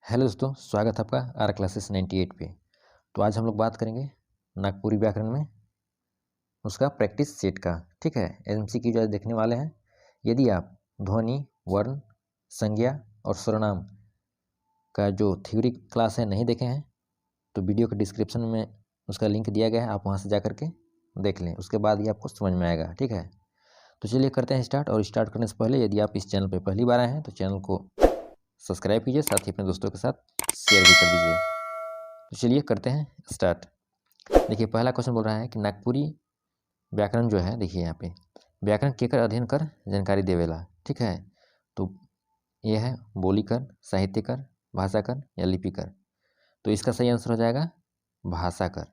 Hello दोस्तों, स्वागत है आपका आर क्लासेस 98 पे। तो आज हम लोग बात करेंगे नागपुरी व्याकरण में उसका प्रैक्टिस सेट का। ठीक है, एमसीक्यू जो आज देखने वाले हैं। यदि आप ध्वनि, वर्ण, संज्ञा और सर्वनाम का जो थ्योरी क्लास है नहीं देखे हैं तो वीडियो के डिस्क्रिप्शन में उसका लिंक दिया गया है, आप वहाँ से जा करके देख लें। उसके बाद ही आपको समझ में आएगा। ठीक है, तो चलिए करते हैं स्टार्ट। और स्टार्ट करने से पहले यदि आप इस चैनल पर पहली बार आए हैं तो चैनल को सब्सक्राइब कीजिए, साथ ही अपने दोस्तों के साथ शेयर भी कर दीजिए। तो चलिए करते हैं स्टार्ट। देखिए, पहला क्वेश्चन बोल रहा है कि नागपुरी व्याकरण जो है, देखिए यहाँ पे व्याकरण केकर अध्ययन कर जानकारी देवेला। ठीक है, तो यह है बोलीकर, साहित्यकर, भाषाकर या लिपिकर। तो इसका सही आंसर हो जाएगा भाषाकर।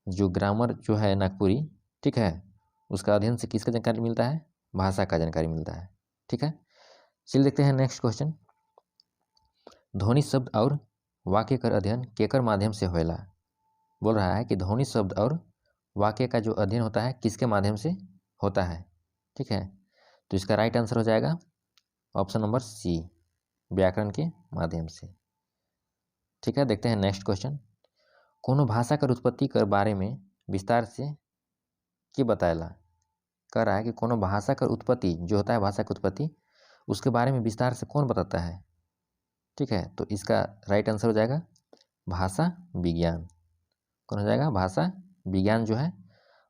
जो ग्रामर जो है नागपुरी, ठीक है, उसका अध्ययन से किसका जानकारी मिलता है? भाषा का जानकारी मिलता है। ठीक है, चलिए देखते हैं नेक्स्ट क्वेश्चन। ध्वनि शब्द और वाक्य कर अध्ययन केकर माध्यम से होएला। बोल रहा है कि ध्वनि शब्द और वाक्य का जो अध्ययन होता है किसके माध्यम से होता है। ठीक है, तो इसका राइट आंसर हो जाएगा ऑप्शन नंबर सी, व्याकरण के माध्यम से। ठीक है, देखते हैं नेक्स्ट क्वेश्चन। कोनो भाषा कर उत्पत्ति कर बारे में विस्तार से के बताएला। कह रहा है कि कोनो भाषा कर उत्पत्ति जो होता है, भाषा की उत्पत्ति, उसके बारे में विस्तार से कौन बताता है। ठीक है, तो इसका राइट आंसर हो जाएगा भाषा विज्ञान। कौन हो जाएगा? भाषा विज्ञान जो है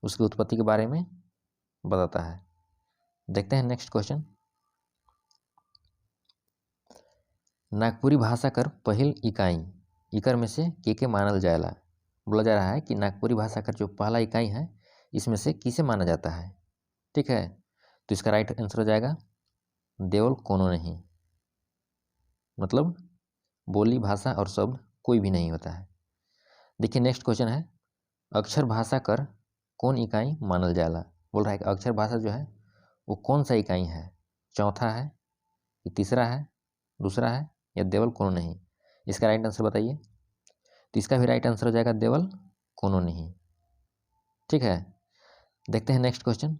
उसकी उत्पत्ति के बारे में बताता है। देखते हैं नेक्स्ट क्वेश्चन। नागपुरी भाषा कर पहिल इकाई इकर में से के मानल जाएला। बोला जा रहा है कि नागपुरी भाषा का जो पहला इकाई है इसमें से किसे माना जाता है। ठीक है, तो इसका राइट आंसर हो जाएगा देवल कोनो नहीं। मतलब बोली, भाषा और शब्द कोई भी नहीं होता है। देखिए नेक्स्ट क्वेश्चन है, अक्षर भाषा कर कौन इकाई मानल जाएला। बोल रहा है कि अक्षर भाषा जो है वो कौन सा इकाई है? चौथा है, तीसरा है, दूसरा है या देवल कोनो नहीं। इसका राइट आंसर बताइए। तो इसका भी राइट आंसर हो जाएगा देवल कोनो नहीं। ठीक है, देखते हैं नेक्स्ट क्वेश्चन।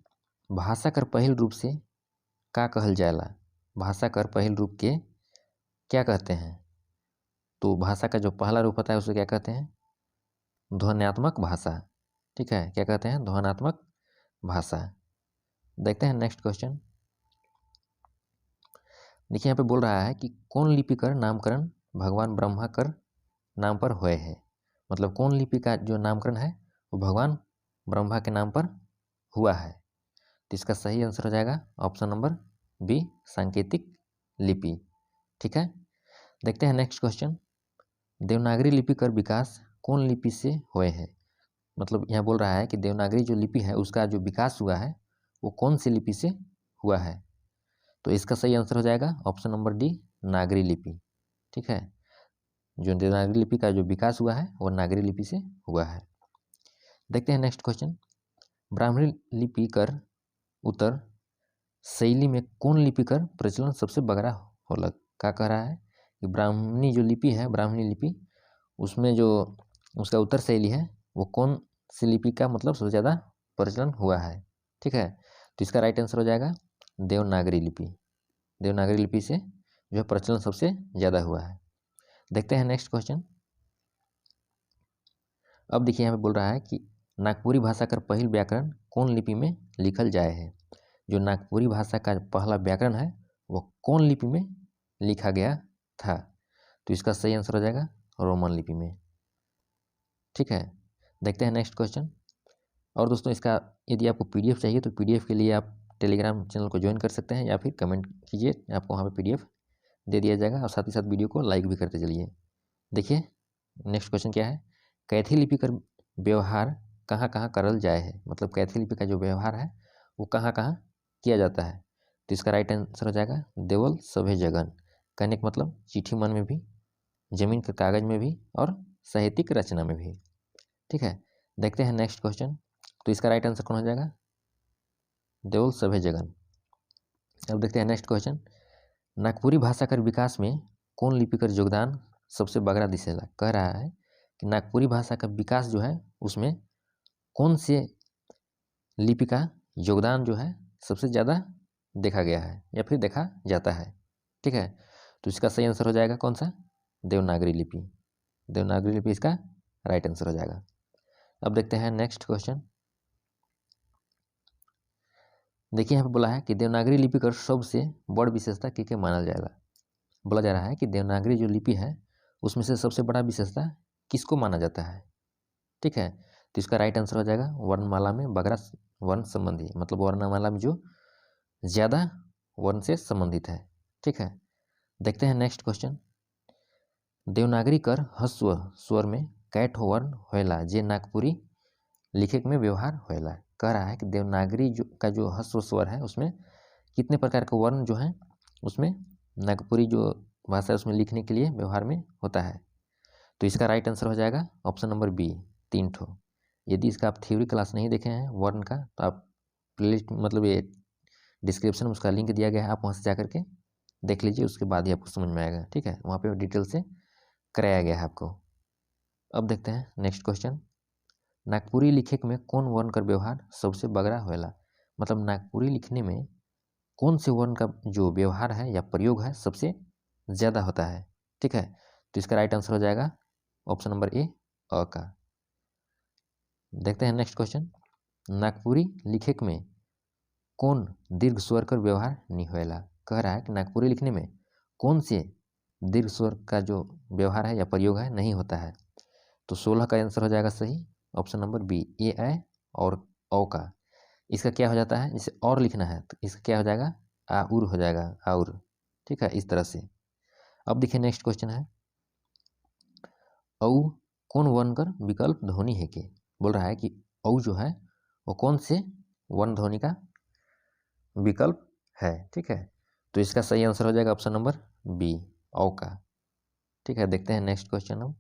भाषा कर पहिल रूप से का कहल जाएला। भाषा कर पहिल रूप के क्या कहते हैं? तो भाषा का जो पहला रूप होता है उसे क्या कहते हैं? ध्वन्यात्मक भाषा। ठीक है, क्या कहते हैं? ध्वन्यात्मक भाषा। देखते हैं नेक्स्ट क्वेश्चन। देखिए यहाँ पे बोल रहा है कि कौन लिपि कर नामकरण भगवान ब्रह्मा कर नाम पर हुए है। मतलब कौन लिपि का जो नामकरण है वो भगवान ब्रह्मा के नाम पर हुआ है। तो इसका सही आंसर हो जाएगा ऑप्शन नंबर बी, सांकेतिक लिपि। ठीक है, देखते हैं नेक्स्ट क्वेश्चन। देवनागरी लिपि कर विकास कौन लिपि से हुए है। मतलब यहाँ बोल रहा है कि देवनागरी जो लिपि है उसका जो विकास हुआ है वो कौन सी लिपि से हुआ है। तो इसका सही आंसर हो जाएगा ऑप्शन नंबर डी, नागरी लिपि। ठीक है, जो देवनागरी लिपि का जो विकास हुआ है वो नागरी लिपि से हुआ है। देखते हैं नेक्स्ट क्वेश्चन। ब्राह्मणी लिपि कर उत्तर शैली में कौन लिपि कर प्रचलन सबसे बगरा होला। क्या कह रहा है कि ब्राह्मणी जो लिपि है, ब्राह्मणी लिपि, उसमें जो उसका उत्तर शैली है वो कौन सी लिपि का मतलब सबसे ज़्यादा प्रचलन हुआ है। ठीक है, तो इसका राइट आंसर हो जाएगा देवनागरी लिपि। देवनागरी लिपि से जो प्रचलन सबसे ज़्यादा हुआ है। देखते हैं नेक्स्ट क्वेश्चन। अब देखिए यहाँ पे बोल रहा है कि नागपुरी भाषा का पहिल व्याकरण कौन लिपि में लिखल जाए है। जो नागपुरी भाषा का पहला व्याकरण है वो कौन लिपि में लिखा गया था। तो इसका सही आंसर हो जाएगा रोमन लिपि में। ठीक है, देखते हैं नेक्स्ट क्वेश्चन। और दोस्तों, इसका यदि आपको पीडीएफ चाहिए तो पीडीएफ के लिए आप टेलीग्राम चैनल को ज्वाइन कर सकते हैं या फिर कमेंट कीजिए, आपको वहाँ पे पीडीएफ दे दिया जाएगा। और साथ ही साथ वीडियो को लाइक भी करते चलिए। देखिए नेक्स्ट क्वेश्चन क्या है, कैथी लिपि का व्यवहार कहाँ कहाँ करल जाए है। मतलब कैथी लिपि का जो व्यवहार है वो कहाँ कहाँ किया जाता है। तो इसका राइट आंसर हो जाएगा देवल सभे जगन। कहने का मतलब चिट्ठी मन में भी, जमीन के कागज में भी और साहित्यिक रचना में भी। ठीक है, देखते हैं नेक्स्ट क्वेश्चन। तो इसका राइट आंसर कौन हो जाएगा? देवल सभे जगन। अब देखते हैं नेक्स्ट क्वेश्चन। नागपुरी भाषा कर विकास में कौन लिपि कर योगदान सबसे बगरा दिसेला। कह रहा है कि नागपुरी भाषा का विकास जो है उसमें कौन से लिपि का योगदान जो है सबसे ज़्यादा देखा गया है या फिर देखा जाता है। ठीक है, तो इसका सही आंसर हो जाएगा कौन सा? देवनागरी लिपि। देवनागरी लिपि इसका राइट आंसर हो जाएगा। अब देखते हैं नेक्स्ट क्वेश्चन। देखिए यहाँ पे बोला है कि देवनागरी लिपि का सबसे बड़ विशेषता क्या माना जाएगा। बोला जा रहा है कि देवनागरी जो लिपि है उसमें से सबसे बड़ा विशेषता किसको माना जाता है। ठीक है, तो इसका राइट आंसर हो जाएगा वर्णमाला में बगरा वर्ण संबंधी, मतलब वर्णमाला में जो ज़्यादा वर्ण से संबंधित है। ठीक है, देखते हैं नेक्स्ट क्वेश्चन। देवनागरी कर ह्रस्व स्वर में कैठ वर्ण होएला जे नागपुरी लिखित में व्यवहार होएला। कह रहा है कि देवनागरी का जो ह्रस्व स्वर है उसमें कितने प्रकार के वर्ण जो हैं उसमें नागपुरी जो भाषा है उसमें लिखने के लिए व्यवहार में होता है। तो इसका राइट आंसर हो जाएगा ऑप्शन नंबर बी, 3 ठो। यदि इसका आप थ्योरी क्लास नहीं देखे हैं वर्ण का तो आप प्लेलिस्ट मतलब ये डिस्क्रिप्शन में उसका लिंक दिया गया है, आप वहाँ से जा करके देख लीजिए, उसके बाद ही आपको समझ में आएगा। ठीक है, वहाँ पे डिटेल से कराया गया है आपको। अब देखते हैं नेक्स्ट क्वेश्चन। नागपुरी लिखित में कौन वर्ण का व्यवहार सबसे बगरा होएला। मतलब नागपुरी लिखने में कौन से वर्ण का जो व्यवहार है या प्रयोग है सबसे ज़्यादा होता है। ठीक है, तो इसका राइट आंसर हो जाएगा ऑप्शन नंबर ए, अ का। देखते हैं नेक्स्ट क्वेश्चन। नागपुरी लिखित में कौन दीर्घ स्वर का व्यवहार नहीं होएला। कह रहा है कि नागपुरी लिखने में कौन से दीर्घ स्वर का जो व्यवहार है या प्रयोग है नहीं होता है। तो 16 का आंसर हो जाएगा सही, ऑप्शन नंबर बी, ए और औ का। इसका क्या हो जाता है, जैसे और लिखना है तो इसका क्या हो जाएगा, आउर हो जाएगा, आउर। ठीक है, इस तरह से। अब देखिए नेक्स्ट क्वेश्चन है, औ कौन वर्ण कर विकल्प ध्वनि है के। बोल रहा है कि औ जो है वो कौन से वर्ण ध्वनि का विकल्प है। ठीक है, तो इसका सही आंसर हो जाएगा ऑप्शन नंबर बी, औ का। ठीक है, देखते हैं नेक्स्ट क्वेश्चन। हम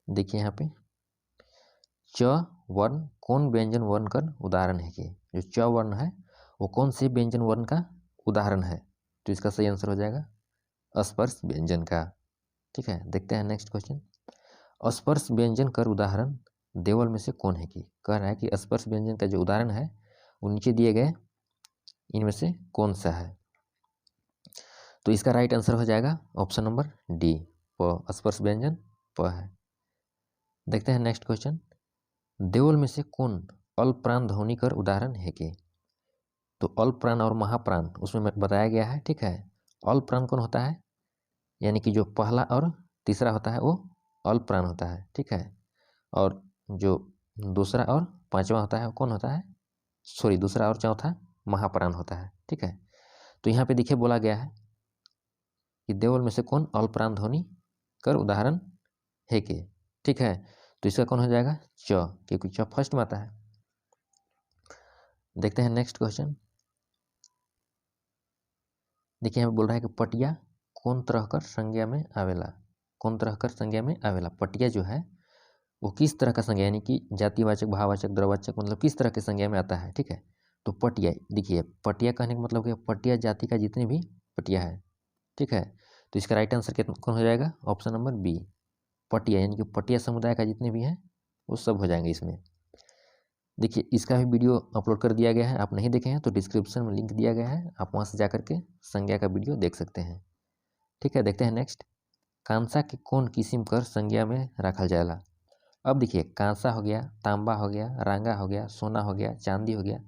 देखिए यहाँ पे च वर्ण कौन व्यंजन वर्ण का उदाहरण है कि जो च वर्ण है वो कौन से व्यंजन वर्ण का उदाहरण है। तो इसका सही आंसर हो जाएगा स्पर्श व्यंजन का। ठीक है, देखते हैं नेक्स्ट क्वेश्चन। स्पर्श व्यंजन का उदाहरण देवल में से कौन है कि। कह रहा है कि स्पर्श व्यंजन का जो उदाहरण है वो नीचे दिए गए इनमें से कौन सा है। तो इसका राइट आंसर हो जाएगा ऑप्शन नंबर डी, प, स्पर्श व्यंजन प है। देखते हैं नेक्स्ट क्वेश्चन। देवल में से कौन अल्पप्राण ध्वनि कर उदाहरण है कि। तो अल्पप्राण और महाप्राण उसमें बताया गया है। ठीक है, अल्पप्राण कौन होता है, यानी कि जो पहला और तीसरा होता है वो अल्पप्राण होता है। ठीक है, और जो दूसरा और पांचवा होता है वो कौन होता है, सॉरी दूसरा और चौथा महाप्राण होता है। ठीक है, तो यहाँ पे देखिए बोला गया है कि देवल में से कौन अल्पप्राण ध्वनि कर उदाहरण है के। ठीक है, तो इसका कौन हो जाएगा, च, क्योंकि च फर्स्ट में आता है। देखते हैं नेक्स्ट क्वेश्चन। देखिए यहाँ पे बोल रहा है कि पटिया कौन तरह कर संज्ञा में आवेला। कौन तरह कर संज्ञा में आवेला, पटिया जो है वो किस तरह का संज्ञा, यानी कि जातिवाचक, भाववाचक, द्रववाचक, मतलब किस तरह के संज्ञा में आता है। ठीक है, तो पटिया, देखिए पटिया कहने का मतलब क्या, पटिया जाति का जितने भी पटिया है। ठीक है, तो इसका राइट आंसर कौन हो जाएगा, ऑप्शन नंबर बी, पटिया, यानी कि पटिया समुदाय का जितने भी हैं वो सब हो जाएंगे इसमें। देखिए इसका भी वीडियो अपलोड कर दिया गया है, आप नहीं देखे हैं तो डिस्क्रिप्शन में लिंक दिया गया है, आप वहाँ से जा करके संज्ञा का वीडियो देख सकते हैं। ठीक है, देखते हैं नेक्स्ट। कांसा के कौन किस्म कर संज्ञा में रखा जाएगा। अब देखिए कांसा हो गया, तांबा हो गया, रांगा हो गया, सोना हो गया, चांदी हो गया,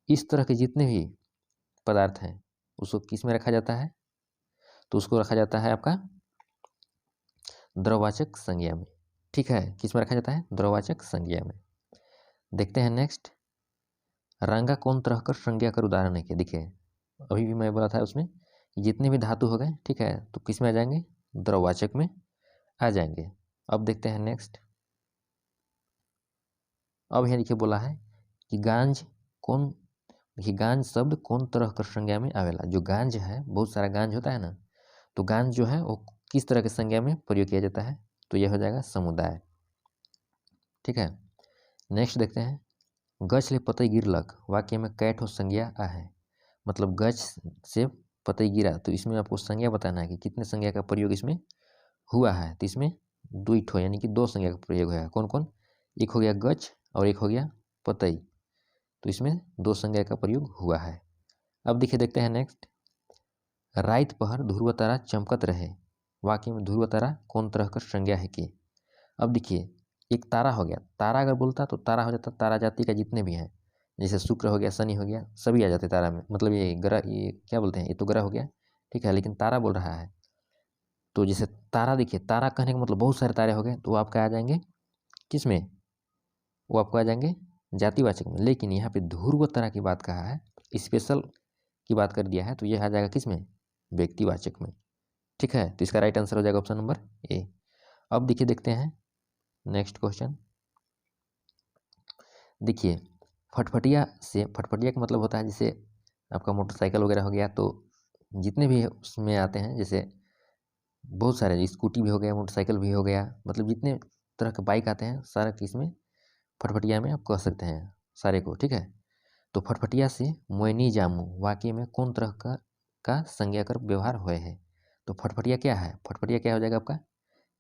इस तरह के जितने भी पदार्थ हैं उसको किस में रखा जाता है, तो उसको रखा जाता है आपका द्रववाचक संज्ञा में। ठीक है, किस में रखा जाता है, द्रववाचक संज्ञा में। देखते हैं नेक्स्ट। रांगा कौन तरह कर संज्ञा कर उदाहरण है कि। देखिए अभी भी मैं बोला था उसमें जितने भी धातु हो गए, ठीक है, तो किस में आ जाएंगे, द्रववाचक में आ जाएंगे। अब देखते हैं नेक्स्ट। अब यहाँ देखिए बोला है कि गांज कौन, देखिए गांज शब्द कौन तरह कर संज्ञा में आवेला। जो गांज है, बहुत सारा गांज होता है ना, तो गांज जो है वो किस तरह के संज्ञा में प्रयोग किया जाता है, तो यह हो जाएगा समुदाय। ठीक है, नेक्स्ट देखते हैं। गछ ले पतई गिरलक वाक्य में कै ठो संज्ञा आ है। मतलब गछ से पतई गिरा, तो इसमें आपको संज्ञा बताना है कि कितने संज्ञा का प्रयोग इसमें हुआ है। तो इसमें दुई ठो यानी कि 2 संज्ञा का प्रयोग है। कौन कौन, एक हो गया गछ और एक हो गया पतई, तो इसमें 2 संज्ञा का प्रयोग हुआ है। अब देखिए देखते हैं नेक्स्ट। रात पहर ध्रुव तारा चमकत रहे वाक्य में ध्रुव तारा कौन तरह कर संज्ञा है कि। अब देखिए एक तारा हो गया, तारा अगर बोलता तो तारा हो जाता तारा जाति का जितने भी हैं, जैसे शुक्र हो गया, शनि हो गया, सभी आ जाते तारा में, मतलब ये ग्रह, ये क्या बोलते हैं, ये तो ग्रह हो गया, ठीक है, लेकिन तारा बोल रहा है तो जैसे तारा, देखिए तारा कहने का मतलब बहुत सारे तारे हो गए, तो आपका आ जाएंगे किस में, वो आपको आ जाएंगे जातिवाचक में। लेकिन यहाँ पे ध्रुव तारा की बात कहा है, स्पेशल की बात कर दिया है, तो यह आ जाएगा किस में, व्यक्तिवाचक में, ठीक है। तो इसका राइट आंसर हो जाएगा ऑप्शन नंबर ए। अब देखिए देखते हैं नेक्स्ट क्वेश्चन। देखिए फटफटिया से, फटफटिया का मतलब होता है जैसे आपका मोटरसाइकिल वगैरह हो गया, तो जितने भी उसमें आते हैं, जैसे बहुत सारे, स्कूटी भी हो गया, मोटरसाइकिल भी हो गया, मतलब जितने तरह के बाइक आते हैं सारा इसमें फटफटिया में आप कह सकते हैं सारे को, ठीक है। तो फटफटिया से मोयनी जामू वाक्य में कौन तरह का संज्ञा कर व्यवहार हुए है। तो फटफटिया क्या है, फटफटिया क्या हो जाएगा आपका,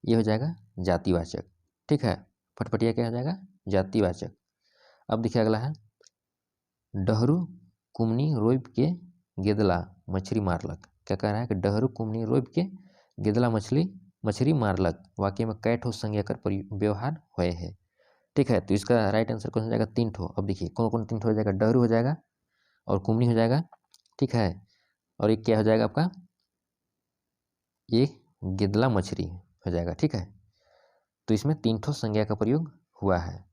ये हो जाएगा जातिवाचक, ठीक है। फटफटिया क्या हो जाएगा, जातिवाचक। अब देखिए अगला है, डहरू कुमनी रोइब के गेदला मछली मारलक। क्या कह रहा है कि डहरू कुमनी रोइब के गेदला मछली मारलक वाक्य में कै ठो संज्ञा कर व्यवहार हुए है, ठीक है। तो इसका राइट आंसर कौन हो जाएगा, 3 ठो। अब देखिए कौन कौन 3 ठो हो जाएगा, डहरू हो जाएगा और कुमनी हो जाएगा, ठीक है, और एक क्या हो जाएगा आपका, ये गेदला मछली हो जाएगा, ठीक है। तो इसमें 3 ठो संज्ञा का प्रयोग हुआ है।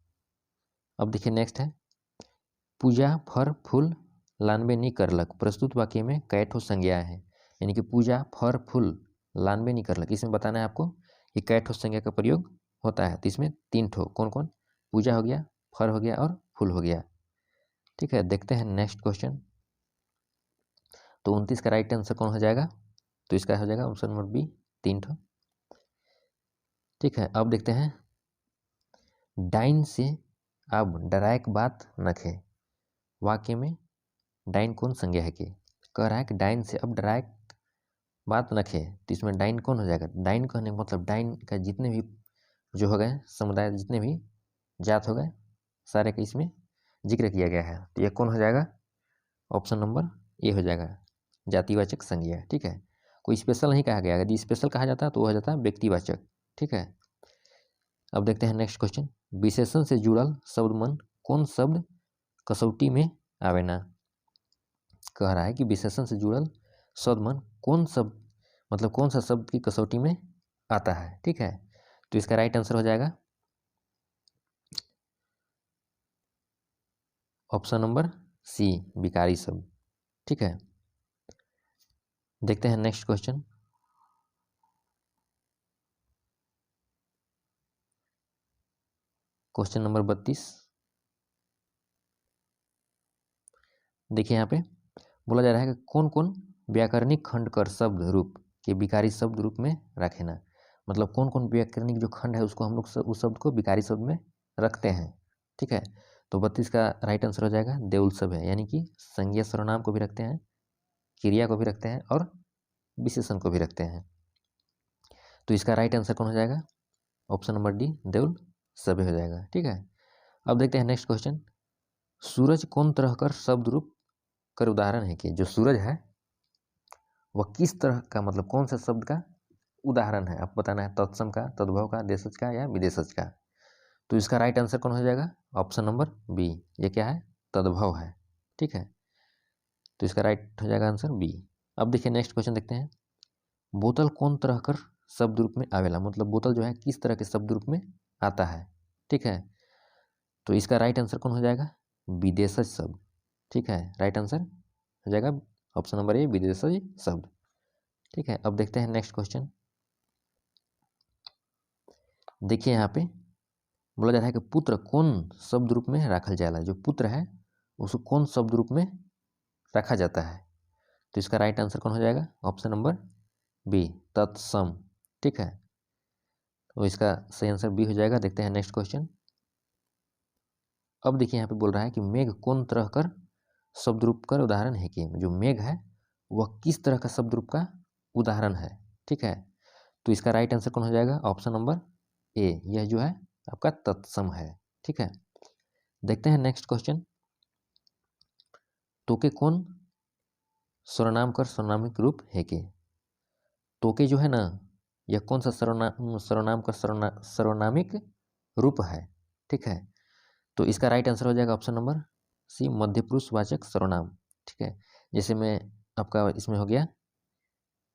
अब देखिए नेक्स्ट है, पूजा फर फूल लानबे नहीं करलक प्रस्तुत वाक्य में कै ठो संज्ञा है। यानी कि पूजा फर फूल लानबे नहीं करलक, इसमें बताना है आपको कि कै ठो संज्ञा का प्रयोग होता है। तो इसमें 3 ठो, कौन कौन, पूजा हो गया, फर हो गया और फूल हो गया, ठीक है। देखते हैं नेक्स्ट क्वेश्चन। तो 29 का राइट आंसर कौन हो जाएगा, तो इसका हो जाएगा ऑप्शन नंबर बी, 3 ठो, ठीक है। अब देखते हैं, डाइन से अब डरायक बात नखे वाक्य में डाइन कौन संज्ञा है कि। कह रहा है कि डाइन से अब डरायक बात नखे, तो इसमें डाइन कौन हो जाएगा। डाइन कहने का मतलब डाइन का जितने भी जो हो गए समुदाय, जितने भी जात हो गए, सारे का इसमें जिक्र किया गया है। तो यह कौन हो जाएगा, ऑप्शन नंबर ए हो जाएगा, जातिवाचक संज्ञा, ठीक है। कोई स्पेशल नहीं कहा गया, यदि स्पेशल कहा जाता तो वह हो जाता व्यक्तिवाचक, ठीक है। अब देखते हैं नेक्स्ट क्वेश्चन, विशेषण से जुड़ल शब्द मन कौन शब्द कसौटी में आवेना। कह रहा है कि विशेषण से जुड़ल शब्द मन कौन शब्द, मतलब कौन सा शब्द की कसौटी में आता है, ठीक है। तो इसका राइट आंसर हो जाएगा ऑप्शन नंबर सी, विकारी शब्द, ठीक है। देखते हैं नेक्स्ट क्वेश्चन। क्वेश्चन नंबर 32, देखिए यहाँ पे बोला जा रहा है कि कौन कौन व्याकरणिक खंड कर शब्द रूप के विकारी शब्द रूप में रखेना। मतलब कौन कौन व्याकरणिक जो खंड है उसको हम लोग उस शब्द को विकारी शब्द में रखते हैं, ठीक है। तो 32 का राइट आंसर हो जाएगा देउल सब है, यानी कि संज्ञा सर्वनाम को भी रखते हैं, क्रिया को भी रखते हैं और विशेषण को भी रखते हैं। तो इसका राइट आंसर कौन हो जाएगा, ऑप्शन नंबर डी, देउल सभ्य हो जाएगा, ठीक है। अब देखते हैं नेक्स्ट क्वेश्चन, सूरज कौन तरह कर शब्द रूप कर उदाहरण है कि। जो सूरज है वह किस तरह का, मतलब कौन सा शब्द का उदाहरण है, आपको बताना है, तत्सम का, तद्भव का, देशज का या विदेशज का। तो इसका राइट आंसर कौन हो जाएगा, ऑप्शन नंबर बी, ये क्या है, तद्भव है, ठीक है। तो इसका राइट हो जाएगा आंसर बी। अब देखिए नेक्स्ट क्वेश्चन देखते हैं, बोतल कौन तरह कर शब्द रूप में आवेला, मतलब बोतल जो है किस तरह के शब्द रूप में आता है, ठीक है। तो इसका राइट आंसर कौन हो जाएगा, विदेशज शब्द, ठीक है। राइट आंसर हो जाएगा ऑप्शन नंबर ए, विदेशज शब्द, ठीक है। अब देखते हैं नेक्स्ट क्वेश्चन। देखिए यहाँ पे बोला जा रहा है कि पुत्र कौन शब्द रूप में रखल जाला, जो पुत्र है उसको कौन शब्द रूप में रखा जाता है। तो इसका राइट आंसर कौन हो जाएगा, ऑप्शन नंबर बी, तत्सम, ठीक है। तो इसका सही आंसर बी हो जाएगा। देखते हैं नेक्स्ट क्वेश्चन। अब देखिए यहाँ पे बोल रहा है कि मेघ कौन तरह कर शब्द रूप का उदाहरण है कि। जो मेघ है वह किस तरह का शब्द रूप का उदाहरण है, ठीक है। तो इसका राइट आंसर कौन हो जाएगा, ऑप्शन नंबर ए, यह जो है आपका तत्सम है, ठीक है। देखते हैं नेक्स्ट क्वेश्चन, तोके कौन सर्वनाम कर सर्वनामिक रूप है कि। तोके जो है ना यह कौन सा सर्वनाम का सर्वनामिक रूप है। ठीक है, तो इसका राइट आंसर हो जाएगा ऑप्शन नंबर सी, मध्य पुरुषवाचक सर्वनाम। ठीक है, जैसे मैं आपका इसमें हो गया,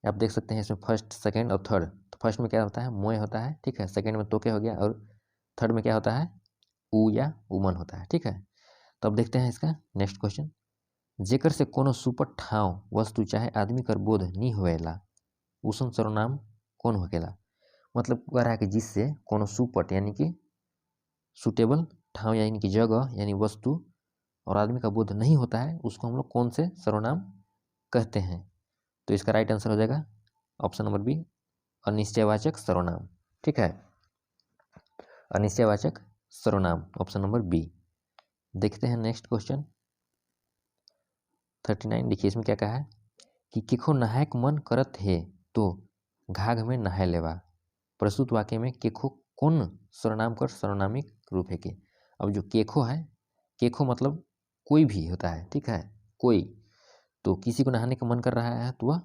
आप देख सकते हैं इसमें फर्स्ट, सेकंड और थर्ड। तो फर्स्ट में क्या होता है, मोय होता है। ठीक है, सेकंड में तोके हो गया, और थर्ड में क्या होता है, ऊ या उमन होता है। ठीक है, तो अब देखते हैं इसका नेक्स्ट क्वेश्चन। जेकर से कोनो सुपट ठाव वस्तु चाहे आदमी कर बोध नहीं होएला उसन सर्वनाम कौन होकेला। मतलब कह रहा है कि जिससे कोनो सुपट यानी कि सुटेबल ठाव यानी कि जगह यानी वस्तु और आदमी का बोध नहीं होता है, उसको हम लोग कौन से सर्वनाम कहते हैं। तो इसका राइट आंसर हो जाएगा ऑप्शन नंबर बी, अनिश्चयवाचक सर्वनाम। ठीक है, अनिश्चयवाचक सर्वनाम ऑप्शन नंबर बी। देखते हैं नेक्स्ट क्वेश्चन 39। देखिए इसमें क्या कहा है कि केखो नहायक मन करत है तो घाघ में नहाय लेवा। प्रस्तुत वाक्य में केखो कौन सर्वनाम कर सर्वनामिक रूप है के। अब जो केखो है, केखो मतलब कोई भी होता है। ठीक है, कोई, तो किसी को नहाने का मन कर रहा है तो वह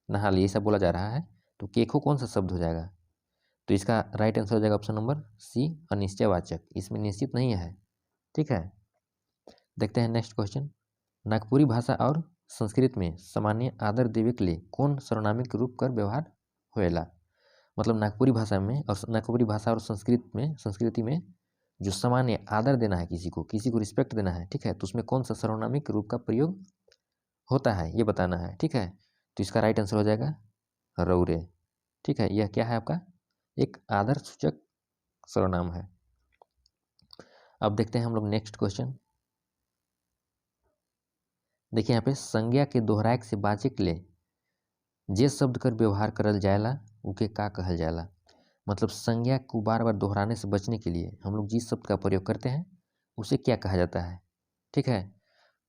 नहा ले, ऐसा बोला जा रहा है। तो केखो कौन सा शब्द हो जाएगा। तो इसका राइट आंसर हो जाएगा ऑप्शन नंबर सी, अनिश्चयवाचक। इसमें निश्चित नहीं है। ठीक है, देखते हैं नेक्स्ट क्वेश्चन। नागपुरी भाषा और संस्कृत में सामान्य आदर देवे के लिए कौन सर्वनामिक रूप कर व्यवहार होएला। मतलब नागपुरी भाषा में और नागपुरी भाषा और संस्कृति में जो सामान्य आदर देना है, किसी को रिस्पेक्ट देना है। ठीक है, तो उसमें कौन सा सर्वनामिक रूप का प्रयोग होता है ये बताना है। ठीक है, तो इसका राइट आंसर हो जाएगा रौरे। ठीक है, यह क्या है आपका एक आदर सूचक सर्वनाम है। अब देखते हैं हम लोग नेक्स्ट क्वेश्चन। देखिए यहाँ पे संज्ञा के दोहराए से बाचे के लिए जे शब्द कर व्यवहार करल जाएला उके का कहल जाएला। मतलब संज्ञा को बार बार दोहराने से बचने के लिए हम लोग जिस शब्द का प्रयोग करते हैं उसे क्या कहा जाता है। ठीक है,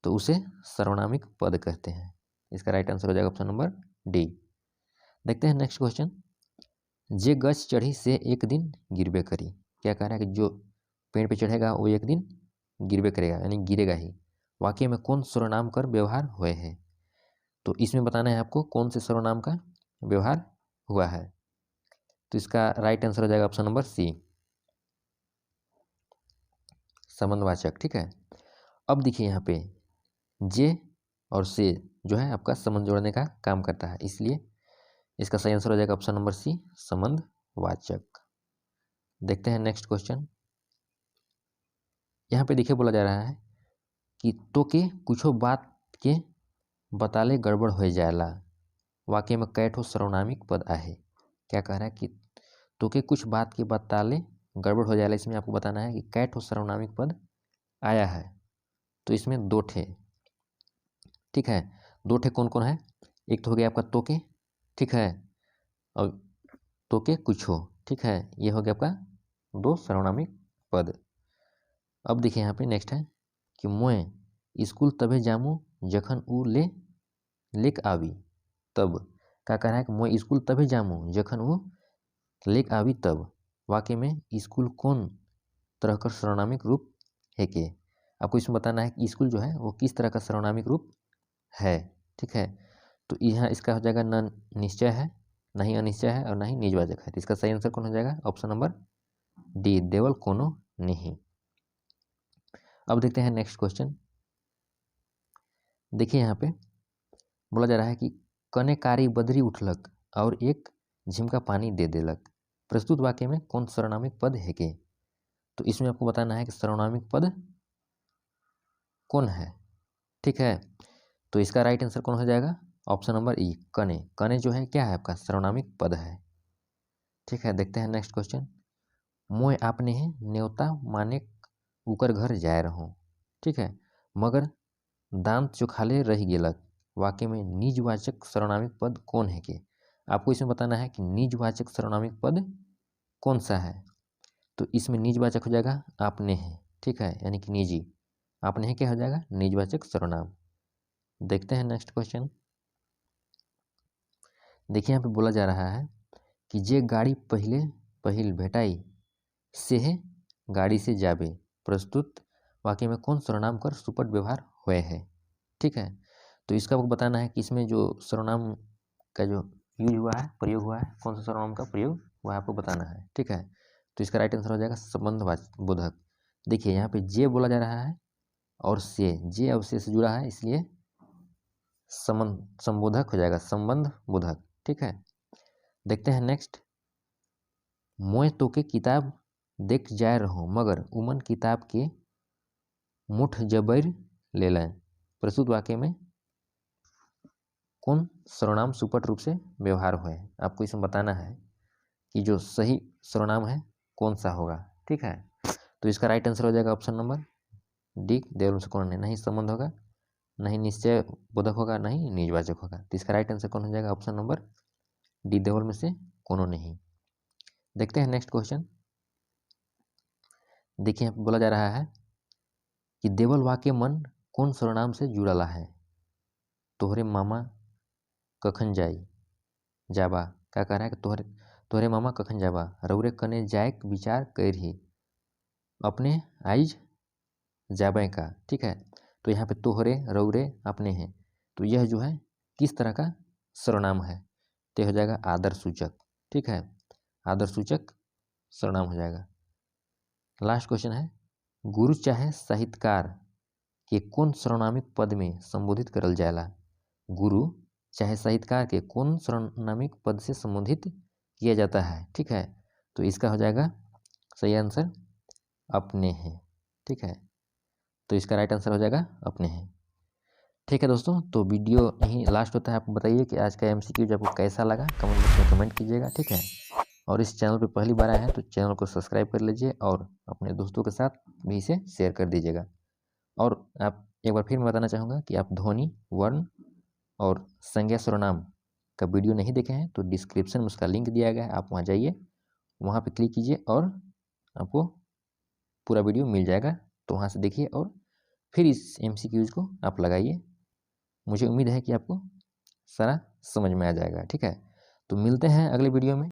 तो उसे सर्वनामिक पद कहते हैं। इसका राइट आंसर हो जाएगा ऑप्शन नंबर डी। देखते हैं नेक्स्ट क्वेश्चन। जे गछ चढ़ी से एक दिन गिरबे करी। क्या कह रहा है कि जो पेड़ पे चढ़ेगा वो एक दिन गिरबे करेगा, यानी गिरेगा ही। वाक्य में कौन सर्वनाम कर व्यवहार हुए है। तो इसमें बताना है आपको कौन से सर्वनाम का व्यवहार हुआ है। तो इसका राइट आंसर हो जाएगा ऑप्शन नंबर सी, संबंधवाचक। ठीक है, अब देखिए यहाँ पे जे और से जो है आपका संबंध जोड़ने का काम करता है, इसलिए इसका सही आंसर हो जाएगा ऑप्शन नंबर सी, संबंधवाचक। देखते हैं नेक्स्ट क्वेश्चन। यहाँ पे देखिए बोला जा रहा है कि तो के कुछो बात के बताले गड़बड़ हो जाएला। वाक्य में कैठो सर्वनामिक पद आहे। क्या कह रहा है कि तो के कुछ बात के बताले गड़बड़ हो जाएला, इसमें आपको बताना है कि कैठो सर्वनामिक पद आया है। तो इसमें दो ठे। ठीक है, दो ठे कौन कौन है, एक तो हो गया आपका तोके। ठीक है, और तोके कुछ हो। ठीक है, ये हो गया आपका दो सर्वनामिक पद। अब देखिए यहाँ पे नेक्स्ट है कि मोए स्कूल तबे जामू जखन ऊ लेक आवी तब। क्या कह रहा है कि मोए स्कूल तबे जामू जखन ऊ लेक आवी तब। वाक्य में स्कूल कौन तरह का सर्वनामिक रूप है के। आपको इसमें बताना है कि स्कूल जो है वो किस तरह का सर्वनामिक रूप है। ठीक है, तो यहाँ इसका हो जाएगा न निश्चय है, न ही अनिश्चय है और न ही निजवाचक है। तो इसका सही आंसर कौन हो जाएगा ऑप्शन नंबर डी, देवल कोनो नहीं। अब देखते हैं नेक्स्ट क्वेश्चन। देखिए यहाँ पे बोला जा रहा है कि कनेकारी बदरी उठलक और एक झिमका पानी दे देलक। प्रस्तुत वाक्य में कौन सर्वनामिक पद है के। तो इसमें आपको बताना है कि सर्वनामिक पद कौन है। ठीक है, तो इसका राइट आंसर कौन हो जाएगा ऑप्शन नंबर ई, कने। कने जो है क्या है आपका सर्वनामिक पद है। ठीक है, देखते हैं नेक्स्ट क्वेश्चन। मोय आपने है न्योता माने उकर घर जाए रहो। ठीक है, मगर दांत चोखाले रह गेलक। वाक्य में निजवाचक सर्वनामिक पद कौन है के। आपको इसमें बताना है कि निजवाचक सर्वनामिक पद कौन सा है। तो इसमें निजवाचक हो जाएगा आपने है। ठीक है, यानी कि निजी। आपने है क्या हो जाएगा निजवाचक सर्वनाम। देखते हैं नेक्स्ट क्वेश्चन। देखिए यहाँ पे बोला जा रहा है कि जे गाड़ी पहिल भेटाई से है गाड़ी से जाबे। प्रस्तुत वाक्य में कौन सर्वनाम कर सुपट व्यवहार हुए है। ठीक है, तो इसका आपको बताना है कि इसमें जो सर्वनाम का जो यूज हुआ है, प्रयोग हुआ है, कौन सा सर्वनाम का प्रयोग हुआ है आपको बताना है, ठीक है। तो इसका राइट आंसर हो जाएगा संबंधवाचक बोधक। देखिए यहाँ पे जे बोला जा रहा है और से, जे और से जुड़ा है, इसलिए संबोधक हो जाएगा, संबंध बोधक, ठीक है। देखते हैं नेक्स्ट। मोए तो के किताब देख जाय रहो मगर उमन किताब के मुठ जबर ले लें। प्रस्तुत वाक्य में कौन सर्वनाम सुपट रूप से व्यवहार हुए? आपको इसमें बताना है कि जो सही सर्वनाम है कौन सा होगा, ठीक है। तो इसका राइट आंसर हो जाएगा ऑप्शन नंबर डी, देवल से कौन है, नहीं संबंध होगा, नहीं निश्चय बोधक होगा, नहीं निजवाचक होगा। तो इसका राइट आंसर कौन हो जाएगा? ऑप्शन नंबर डी, देवल में से कोनो नहीं। देखते हैं नेक्स्ट क्वेश्चन। देखिए बोला जा रहा है कि देवल वाक्य मन कौन सर्वनाम से जुड़ाला है? तोहरे मामा कखन जाई जाबा, क्या कह रहा है कि तोहरे मामा कखन जाबा, रौरे कने जायक विचार कैरही, अपने आइज जाबे का, ठीक है। तो यहाँ पे तोहरे रौरे अपने हैं, तो यह जो है किस तरह का सर्वनाम है? तो हो जाएगा आदर सूचक, ठीक है, आदर सूचक सर्वनाम हो जाएगा। लास्ट क्वेश्चन है, गुरु चाहे साहित्यकार के कौन सर्वनामिक पद में संबोधित करल जाएला? गुरु चाहे साहित्यकार के कौन सर्वनामिक पद से संबोधित किया जाता है, ठीक है। तो इसका हो जाएगा सही आंसर अपने हैं, ठीक है। तो इसका राइट आंसर हो जाएगा अपने हैं, ठीक है दोस्तों। तो वीडियो यहीं लास्ट होता है। आप बताइए कि आज का एमसीक्यू आपको कैसा लगा, कमेंट बॉक्स में कमेंट कीजिएगा, ठीक है। और इस चैनल पे पहली बार आए हैं तो चैनल को सब्सक्राइब कर लीजिए और अपने दोस्तों के साथ भी इसे शेयर कर दीजिएगा। और आप एक बार फिर मैं बताना चाहूँगा कि आप ध्वनि, वर्ण और संज्ञा सर्वनाम का वीडियो नहीं देखे हैं तो डिस्क्रिप्शन में उसका लिंक दिया गया है, आप वहाँ जाइए, वहाँ पे क्लिक कीजिए और आपको पूरा वीडियो मिल जाएगा। तो वहाँ से देखिए और फिर इस एमसीक्यूज को आप लगाइए। मुझे उम्मीद है कि आपको सारा समझ में आ जाएगा, ठीक है। तो मिलते हैं अगले वीडियो में।